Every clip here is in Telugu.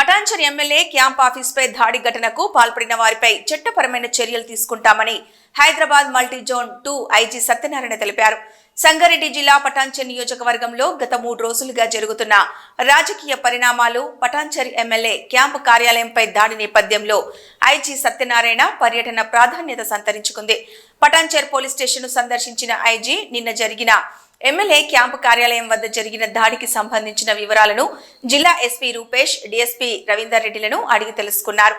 పటాన్చెరు ఎమ్మెల్యే క్యాంప్ ఆఫీస్పై దాడి ఘటనకు పాల్పడిన వారిపై చట్టపరమైన చర్యలు తీసుకుంటామని Hyderabad multi zone 2 IG Satyanarayana తెలిపారు. సంగారెడ్డి జిల్లా పటాన్చెరు నియోజకవర్గంలో గత 3 రోజులుగా జరుగుతున్న రాజకీయ పరిణామాలు, పటాన్చెరు ఎమ్మెల్యే క్యాంపు కార్యాలయంపై దాడి నేపథ్యంలో ఐజీ సత్యనారాయణ పర్యటన ప్రాధాన్యత సంతరించుకుంది. పటాన్చెరు పోలీస్ స్టేషన్ను సందర్శించిన ఐజీ నిన్న జరిగిన ఎమ్మెల్యే క్యాంపు కార్యాలయం వద్ద జరిగిన దాడికి సంబంధించిన వివరాలను జిల్లా ఎస్పీ రూపేష్, డిఎస్పీ రవీందర్ రెడ్డిలను అడిగి తెలుసుకున్నారు.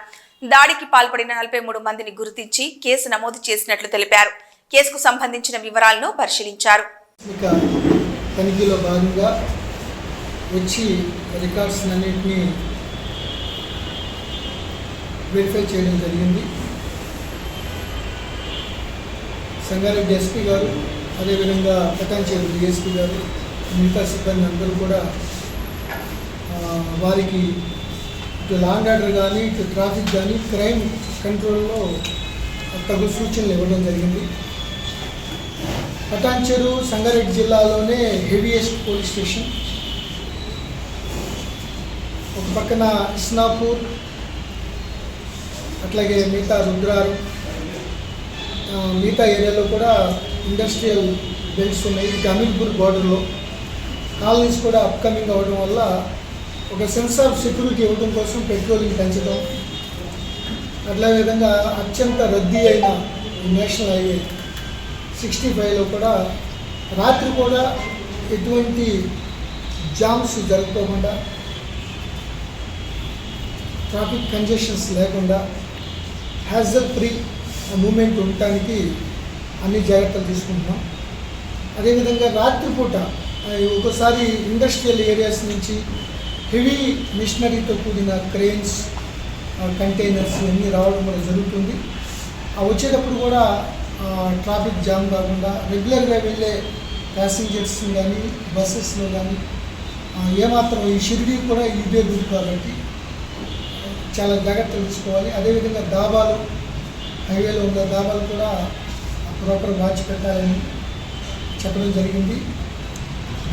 దాడికి పాల్పడిన 43 మందిని గుర్తించి కేసు నమోదు చేసినట్లు తెలిపారు. కేసుకు సంబంధించిన వివరాలను పరిశీలించారు. తనిఖీలో భాగంగా వచ్చి రికార్డ్స్ అన్నింటినీ వెరిఫై చేయడం జరిగింది. సంగారెడ్డి ఎస్పీ గారు, అదేవిధంగా పటాన్చెరు డిఎస్పీ గారు, మిగతా సిబ్బంది అందరూ కూడా వారికి ఇటు లా అండ్ ఆర్డర్ కానీ, ఇటు ట్రాఫిక్ కానీ, క్రైమ్ కంట్రోల్లో తగు సూచనలు ఇవ్వడం జరిగింది. పటాన్చెరు సంగారెడ్డి జిల్లాలోనే హెవీయెస్ట్ పోలీస్ స్టేషన్. ఒక పక్కన ఇస్నాపూర్, అట్లాగే మిగతా రుద్రారం, మిగతా ఏరియాలో కూడా ఇండస్ట్రియల్ బెల్ట్స్ ఉన్నాయి. ఇటు అమీర్పూర్ బార్డర్లో కాలనీస్ కూడా అప్కమింగ్ అవ్వడం వల్ల ఒక సెన్స్ ఆఫ్ సెక్యూరిటీ ఇవ్వడం కోసం పెట్రోలింగ్ పెంచడం, అట్లా విధంగా అత్యంత రద్దీ అయిన నేషనల్ హైవే 65లో కూడా రాత్రి కూడా ఎటువంటి జామ్స్ జరగకుండా, ట్రాఫిక్ కంజెషన్స్ లేకుండా హ్యాజల్ ఫ్రీ మూమెంట్ ఉండటానికి అన్ని జాగ్రత్తలు తీసుకుంటున్నాం. అదేవిధంగా రాత్రిపూట ఒకసారి ఇండస్ట్రియల్ ఏరియాస్ నుంచి హెవీ మిషనరీతో కూడిన క్రెయిన్స్, కంటైనర్స్ అన్నీ రావడం కూడా జరుగుతుంది. వచ్చేటప్పుడు కూడా ట్రాఫిక్ జామ్ కాకుండా రెగ్యులర్గా వెళ్ళే ప్యాసింజర్స్ కానీ, బస్సెస్లో కానీ ఏమాత్రం ఈ షిరిడీ కూడా ఇదే రూట్ కాబట్టి చాలా జాగ్రత్తలు తీసుకోవాలి. అదేవిధంగా దాబాలు, హైవేలో ఉన్న దాబాలు కూడా ప్రాపర్ వాచ్ పెట్టాలని చెప్పడం జరిగింది.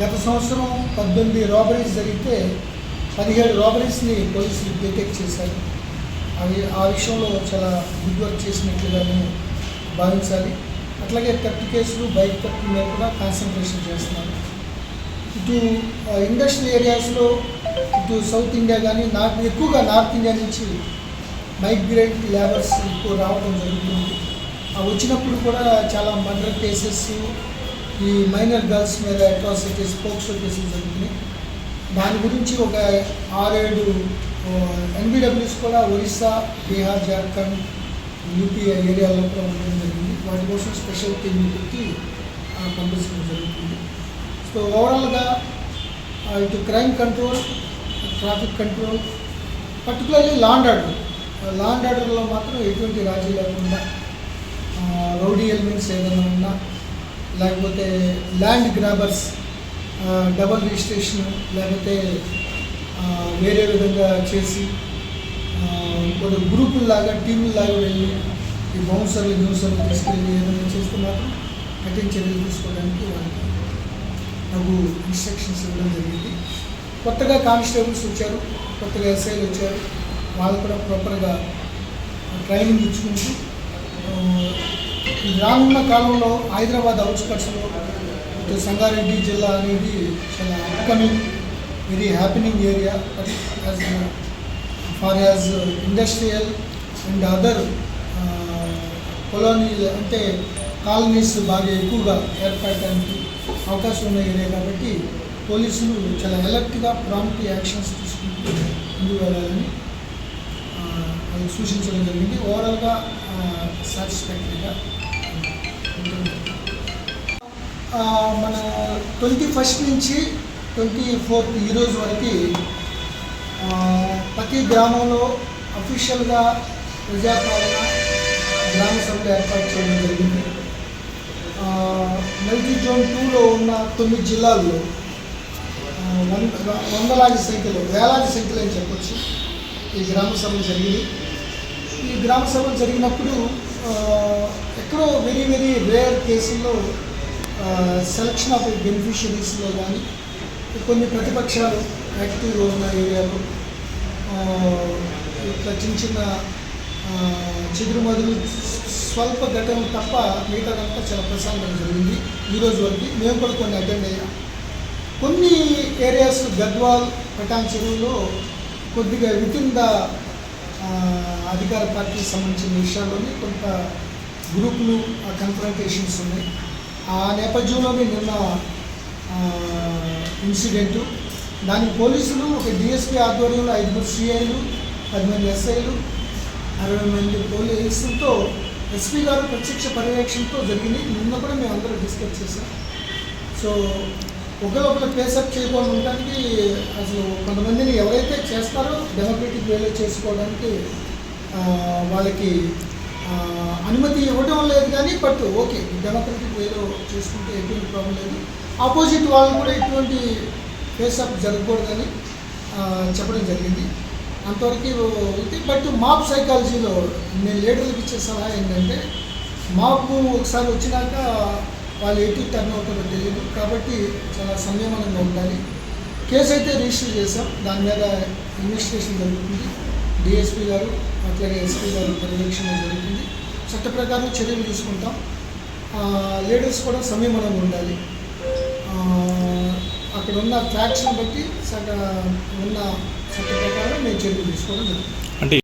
గత సంవత్సరం 18 రాబరీస్ జరిగితే 17 రాబరీస్ని పోలీసులు డిటెక్ట్ చేశారు. ఆ విషయంలో చాలా గుడ్ వర్క్ చేసినట్లుగా మేము భావించాలి. అట్లాగే థెఫ్ట్ కేసులు, బైక్ థెఫ్ట్ మీద కూడా కాన్సన్ట్రేషన్ చేస్తున్నారు. ఇటు ఇండస్ట్రియల్ ఏరియాస్లో ఇటు సౌత్ ఇండియా కానీ, ఎక్కువగా నార్త్ ఇండియా నుంచి మైగ్రెంట్ లేబర్స్ ఎక్కువ రావడం జరుగుతుంది. వచ్చినప్పుడు కూడా చాలా మర్డర్ కేసెస్, ఈ మైనర్ గర్ల్స్ మీద అట్రాసిటీస్, పోక్సో కేసులు జరుగుతున్నాయి. దాని గురించి ఒక 6-7 ఎన్బిడబ్ల్యూస్ కూడా ఒరిస్సా, బీహార్, జార్ఖండ్, యూపీ ఏరియాలో కూడా ఉండడం జరిగింది. వాటి కోసం స్పెషల్ టీమ్ని పెట్టి పంపించడం జరుగుతుంది. సో ఓవరాల్గా ఇటు crime control, traffic control, particularly law and ఆర్డర్లో మాత్రం ఎటువంటి రాజీ లేకుండా రౌడీ ఎలిమెంట్స్ ఏదైనా ఉన్నా, లేకపోతే ల్యాండ్ గ్రాబర్స్ డబల్ రిజిస్ట్రేషన్ లేకపోతే వేరే విధంగా చేసి కొన్ని గ్రూపుల్లాగా, టీముల్లాగా వెళ్ళి ఈ బౌన్సర్లు, న్యూసర్లు తీసుకెళ్ళి ఏదైనా చేస్తే మాత్రం కఠిన చర్యలు తీసుకోవడానికి వాళ్ళకి నాకు ఇన్స్ట్రక్షన్స్ ఇవ్వడం జరిగింది. కొత్తగా కానిస్టేబుల్స్ వచ్చారు, కొత్తగా ఎస్ఐలు వచ్చారు. వాళ్ళు కూడా ప్రాపర్గా ట్రైనింగ్ ఇచ్చుకుంటూ రానున్న కాలంలో హైదరాబాద్ అవుట్స్కట్స్లో ఇటు సంగారెడ్డి జిల్లా అనేది చాలా upcoming, very happening area. As far as industrial and other colony అంటే కాలనీస్ బాగా ఎక్కువగా ఏర్పడటానికి అవకాశం ఉన్న ఏరియా కాబట్టి పోలీసులు చాలా అలర్ట్గా ప్రాంప్ట్ యాక్షన్స్ తీసుకుంటూ ముందుకు వెళ్ళాలని సూచించడం జరిగింది. ఓవరాల్గా సాటిస్ఫాక్టరీగా ఉంటుంది. మన 21 నుంచి 24 ఈరోజు వరకు ప్రతి గ్రామంలో అఫీషియల్గా ప్రజాపాలన గ్రామ సభలు ఏర్పాటు చేయడం జరిగింది. మల్టీ జోన్ 2లో ఉన్న 9 జిల్లాల్లో వందలాది సంఖ్యలో, వేలాది సంఖ్యలో అని చెప్పొచ్చు ఈ గ్రామ సభలు జరిగింది. ఈ గ్రామ సభలు జరిగినప్పుడు ఎక్కడో వెరీ వెరీ రేర్ కేసుల్లో సెలక్షన్ ఆఫ్ బెనిఫిషరీస్లో కానీ కొన్ని ప్రతిపక్షాలు యాక్టివ్గా ఉన్న ఏరియాలో ఇట్లా చిన్న చిన్న చెదురుమదురు స్వల్ప ఘటనలు తప్ప మిగతాదంతా చాలా ప్రశాంతంగా జరిగింది ఈరోజు వరకు. మేము కూడా కొన్ని అటెండ్ అయ్యాం. కొన్ని ఏరియాస్ గద్వాల్ పటాన్ చెరువులో కొద్దిగా వితిన్ ద అధికార పార్టీకి సంబంధించిన విషయాల్లోని కొంత గ్రూపులు కన్ఫ్రంటేషన్స్ ఉన్నాయి. ఆ నేపథ్యంలోనే నిన్న ఇన్సిడెంటు. దానికి పోలీసులు ఒక డిఎస్పీ ఆధ్వర్యంలో 5 సిఐలు, 10 మంది ఎస్ఐలు, 60 మంది పోలీసులతో ఎస్పీ గారు ప్రత్యక్ష పర్యవేక్షణతో జరిగింది. నిన్న కూడా మేము అందరూ డిస్కస్ చేసాం. సో ఒకరికొకరు పేసప్ చేయకుండా ఉండడానికి అసలు కొంతమందిని ఎవరైతే చేస్తారో డెమోక్రటిక్ వేలో చేసుకోవడానికి వాళ్ళకి అనుమతి ఇవ్వడం లేదు. కానీ బట్ ఓకే, డెమోక్రటిక్ వేలో చేసుకుంటే ఎటువంటి ప్రాబ్లం లేదు. ఆపోజిట్ వాళ్ళు కూడా ఎటువంటి ఫేసప్ జరగకూడదని చెప్పడం జరిగింది. అంతవరకు ఉంది. బట్ మాప్ సైకాలజీలో నేను లీడర్లకు ఇచ్చే సలహా ఏంటంటే, మాపు ఒకసారి వచ్చినాక వాళ్ళు ఎటు టర్న్ అవుతారో తెలియదు. కాబట్టి చాలా సంయమనంగా ఉండాలి. కేసు అయితే రిజిస్టర్ చేసాం. దాని మీద ఇన్వెస్టిగేషన్ జరుగుతుంది. డిఎస్పీ గారు అట్లాగే ఎస్పీ గారు పర్యవేక్షణ జరుగుతుంది. చట్ట ప్రకారం చర్యలు తీసుకుంటాం. లీడర్స్ కూడా సంయమనంగా ఉండాలి. అక్కడ ఉన్న ఫ్యాక్ట్స్ని బట్టి ఉన్న చట్ట ప్రకారం మేము చర్యలు తీసుకోవడం జరుగుతుంది. అంటే